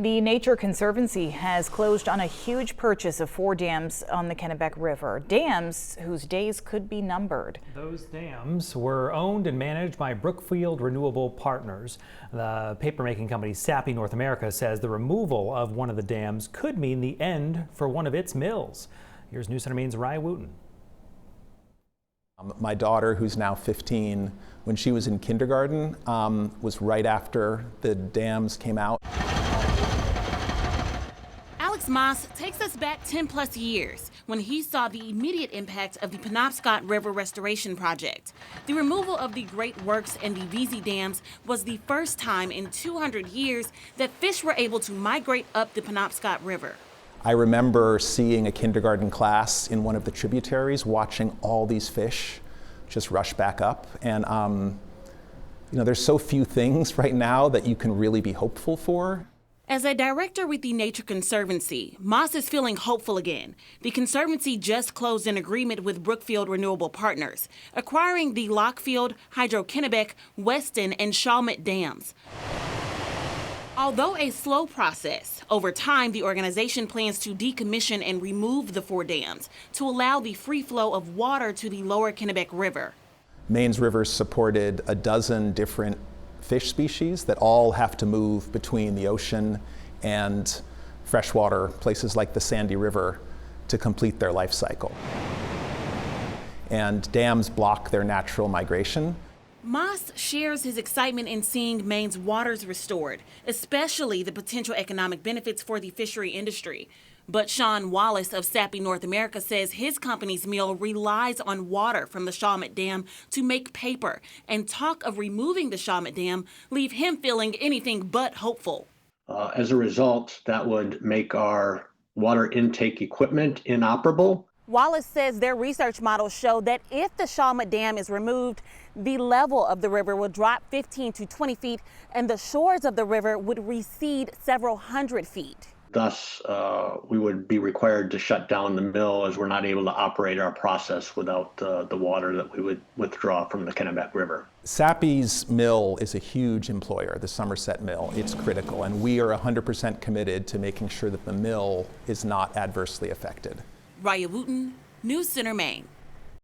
The Nature Conservancy has closed on a huge purchase of 4 dams on the Kennebec River. Dams whose days could be numbered. Those dams were owned and managed by Brookfield Renewable Partners. The papermaking company Sappi North America says the removal of one of the dams could mean the end for one of its mills. Here's News Center Maine's Ryan Wooten. My daughter, who's now 15, when she was in kindergarten, was right after the dams came out. Alex Moss takes us back 10+ years when he saw the immediate impact of the Penobscot River Restoration Project. The removal of the Great Works and the VZ dams was the first time in 200 years that fish were able to migrate up the Penobscot River. I remember seeing a kindergarten class in one of the tributaries, watching all these fish just rush back up. And there's so few things right now that you can really be hopeful for. As a director with the Nature Conservancy, Moss is feeling hopeful again. The Conservancy just closed an agreement with Brookfield Renewable Partners, acquiring the Lockwood, Hydro-Kennebec, Weston and Shawmut dams. Although a slow process, over time the organization plans to decommission and remove the 4 dams to allow the free flow of water to the lower Kennebec River. Maine's rivers supported a dozen different fish species that all have to move between the ocean and freshwater places like the Sandy River to complete their life cycle. And dams block their natural migration. Moss shares his excitement in seeing Maine's waters restored, especially the potential economic benefits for the fishery industry. But Sean Wallace of Sappi North America says his company's mill relies on water from the Shawmut Dam to make paper, and talk of removing the Shawmut Dam leave him feeling anything but hopeful. As a result, that would make our water intake equipment inoperable. Wallace says their research models show that if the Shawmut Dam is removed, the level of the river will drop 15 to 20 feet, and the shores of the river would recede several hundred feet. Thus, we would be required to shut down the mill, as we're not able to operate our process without the water that we would withdraw from the Kennebec River. Sappi's mill is a huge employer, the Somerset Mill. It's critical, and we are 100% committed to making sure that the mill is not adversely affected. Raya Wooten, News Center, Maine.